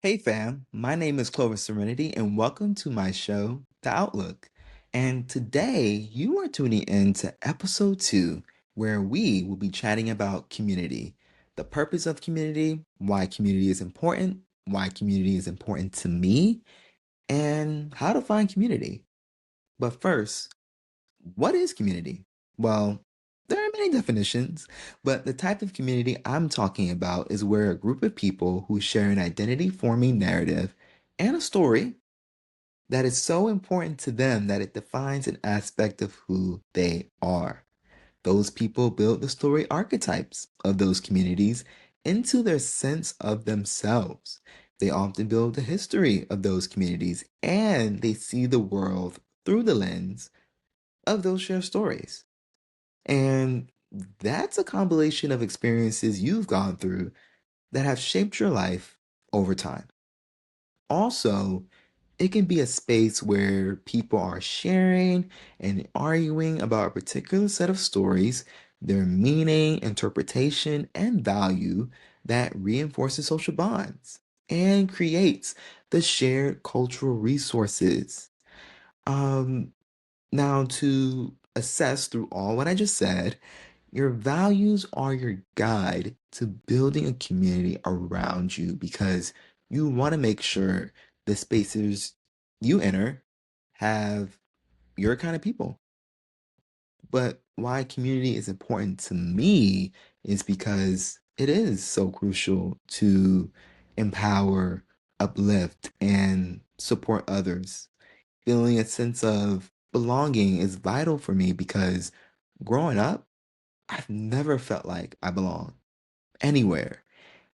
Hey fam, my name is Clover Serenity and welcome to my show, The Outlook. And today you are tuning in to episode 2, where we will be chatting about community, the purpose of community, why community is important to me, and how to find community. But first, what is community? Well, there are many definitions, but the type of community I'm talking about is where a group of people who share an identity forming narrative and a story that is so important to them that it defines an aspect of who they are. Those people build the story archetypes of those communities into their sense of themselves. They often build the history of those communities and they see the world through the lens of those shared stories. And that's a compilation of experiences you've gone through that have shaped your life over time. Also, it can be a space where people are sharing and arguing about a particular set of stories, their meaning, interpretation, and value that reinforces social bonds and creates the shared cultural resources. Um, Now, to assess through all what I just said, your values are your guide to building a community around you because you want to make sure the spaces you enter have your kind of people. But why community is important to me is because it is so crucial to empower, uplift, and support others. Feeling a sense of belonging is vital for me because growing up, I've never felt like I belong anywhere.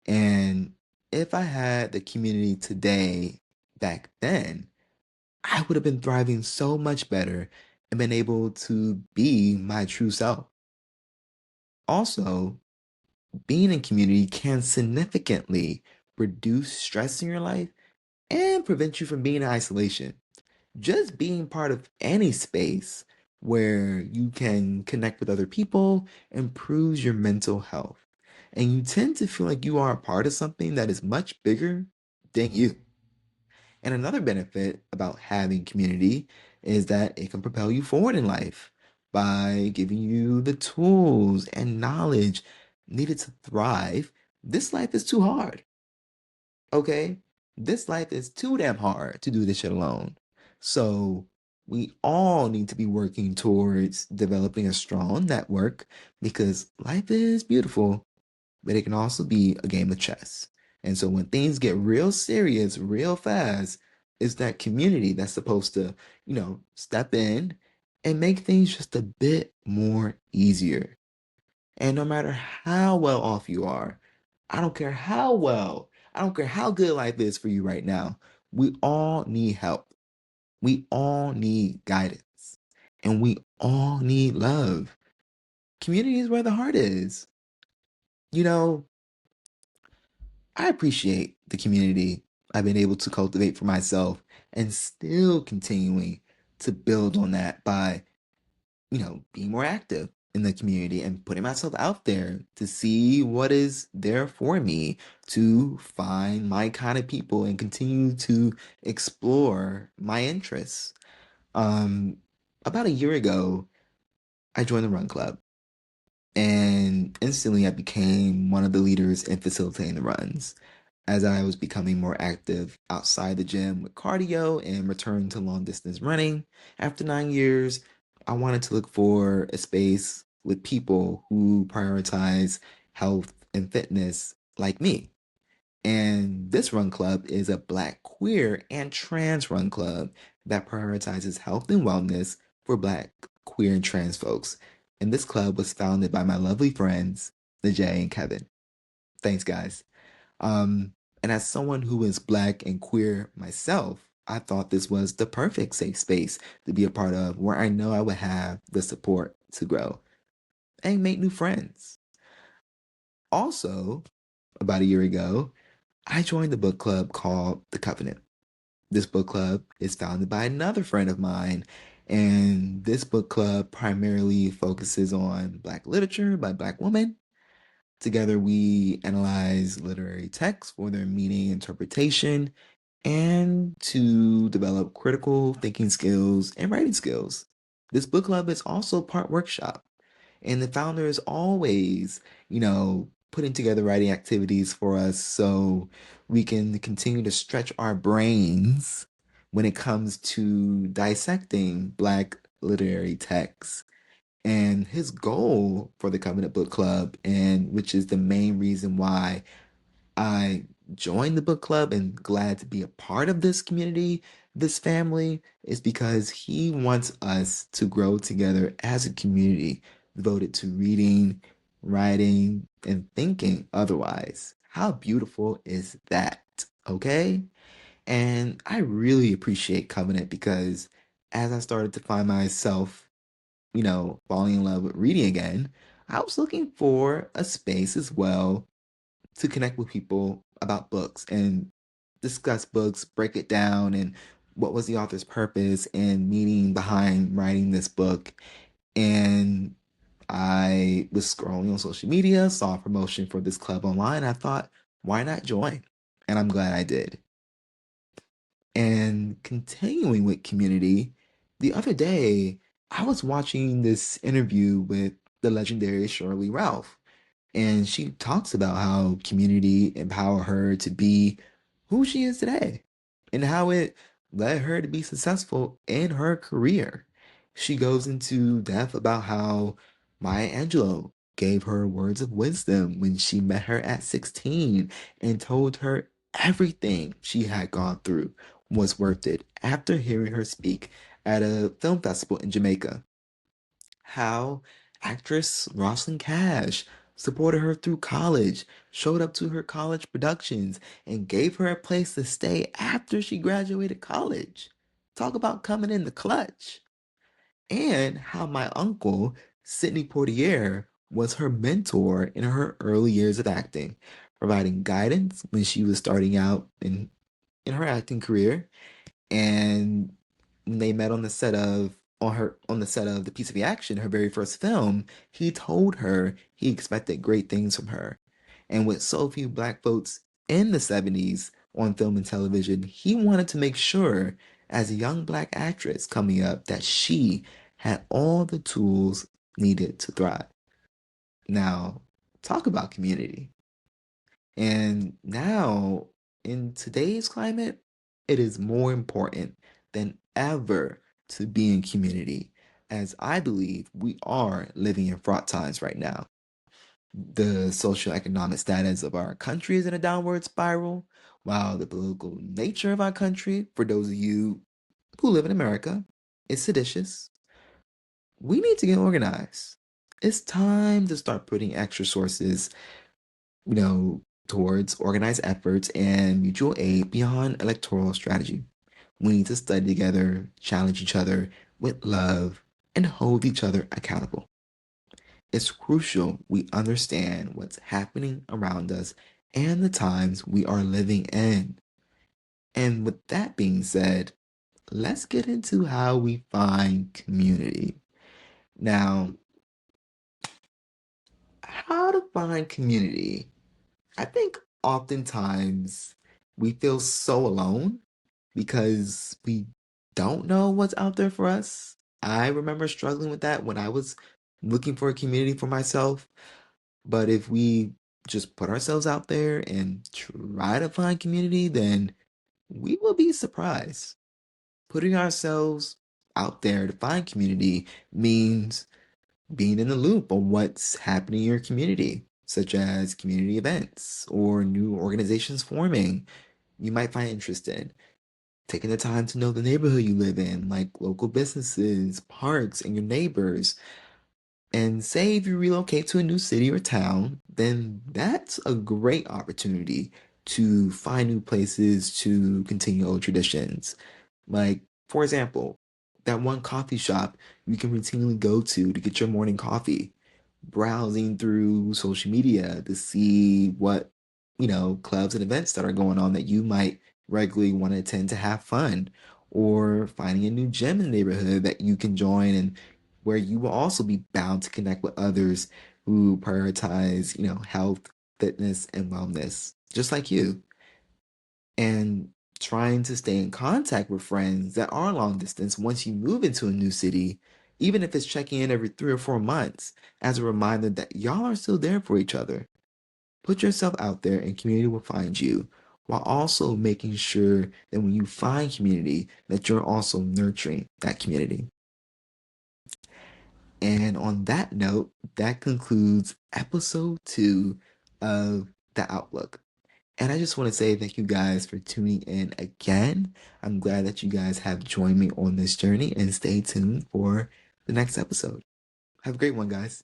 And if I had the community today back then, I would have been thriving so much better and been able to be my true self. Also, being in community can significantly reduce stress in your life and prevent you from being in isolation. Just being part of any space where you can connect with other people improves your mental health. And you tend to feel like you are a part of something that is much bigger than you. And another benefit about having community is that it can propel you forward in life by giving you the tools and knowledge needed to thrive. This life is too hard. Okay? This life is too damn hard to do this shit alone. So we all need to be working towards developing a strong network because life is beautiful, but it can also be a game of chess. And so when things get real serious real fast, it's that community that's supposed to, step in and make things just a bit more easier. And no matter how well off you are, I don't care how well, I don't care how good life is for you right now. We all need help. We all need guidance. And we all need love. Community is where the heart is. You know, I appreciate the community I've been able to cultivate for myself and still continuing to build on that by being more active in the community and putting myself out there to see what is there for me to find my kind of people and continue to explore my interests. Um, about a year ago, I joined the run club and instantly I became one of the leaders in facilitating the runs as I was becoming more active outside the gym with cardio and returned to long distance running. After 9 years, I wanted to look for a space with people who prioritize health and fitness like me. And this run club is a Black queer and trans run club that prioritizes health and wellness for Black queer and trans folks. And this club was founded by my lovely friends, Najee and Kevin. Thanks, guys. And as someone who is Black and queer myself, I thought this was the perfect safe space to be a part of where I know I would have the support to grow and make new friends. Also, about a year ago, I joined the book club called The Covenant. This book club is founded by another friend of mine, and this book club primarily focuses on Black literature by Black women. Together, we analyze literary texts for their meaning interpretation and to develop critical thinking skills and writing skills. This book club is also part workshop, and the founder is always, putting together writing activities for us so we can continue to stretch our brains when it comes to dissecting Black literary texts. And his goal for the Covenant Book Club, and which is the main reason why I joined the book club and glad to be a part of this community, this family, is because he wants us to grow together as a community devoted to reading, writing, and thinking otherwise. How beautiful is that? Okay? And I really appreciate Covenant because as I started to find myself, falling in love with reading again, I was looking for a space as well to connect with people about books and discuss books, break it down, and what was the author's purpose and meaning behind writing this book. And I was scrolling on social media, saw a promotion for this club online. I thought, why not join? And I'm glad I did. And continuing with community, the other day, I was watching this interview with the legendary Shirley Ralph. And she talks about how community empowered her to be who she is today and how it led her to be successful in her career. She goes into depth about how Maya Angelou gave her words of wisdom when she met her at 16 and told her everything she had gone through was worth it after hearing her speak at a film festival in Jamaica. How actress Rosalind Cash supported her through college, showed up to her college productions, and gave her a place to stay after she graduated college. Talk about coming in the clutch. And how my uncle, Sidney Poitier, was her mentor in her early years of acting, providing guidance when she was starting out in her acting career, and when they met on the set of The Piece of the Action, her very first film, he told her he expected great things from her. And with so few black folks in the 70s on film and television, he wanted to make sure, as a young black actress coming up, that she had all the tools needed to thrive. Now, talk about community. And now, in today's climate, it is more important than ever to be in community, as I believe we are living in fraught times right now. The socioeconomic status of our country is in a downward spiral, while the political nature of our country, for those of you who live in America, is seditious. We need to get organized. It's time to start putting extra sources towards organized efforts and mutual aid beyond electoral strategy. We need to study together, challenge each other with love, and hold each other accountable. It's crucial we understand what's happening around us and the times we are living in. And with that being said, let's get into how we find community. Now, how to find community. I think oftentimes we feel so alone because we don't know what's out there for us. I remember struggling with that when I was looking for a community for myself. But if we just put ourselves out there and try to find community, then we will be surprised. Putting ourselves out there to find community means being in the loop on what's happening in your community, such as community events or new organizations forming you might find interest in. Taking the time to know the neighborhood you live in, like local businesses, parks, and your neighbors. And say if you relocate to a new city or town, then that's a great opportunity to find new places to continue old traditions. Like, for example, that one coffee shop you can routinely go to get your morning coffee, browsing through social media to see what, clubs and events that are going on that you might regularly want to attend to have fun, or finding a new gym in the neighborhood that you can join and where you will also be bound to connect with others who prioritize, health, fitness, and wellness, just like you. And trying to stay in contact with friends that are long distance once you move into a new city, even if it's checking in every 3 or 4 months, as a reminder that y'all are still there for each other. Put yourself out there and community will find you, while also making sure that when you find community, that you're also nurturing that community. And on that note, that concludes episode 2 of The Outlook. And I just want to say thank you guys for tuning in again. I'm glad that you guys have joined me on this journey and stay tuned for the next episode. Have a great one, guys.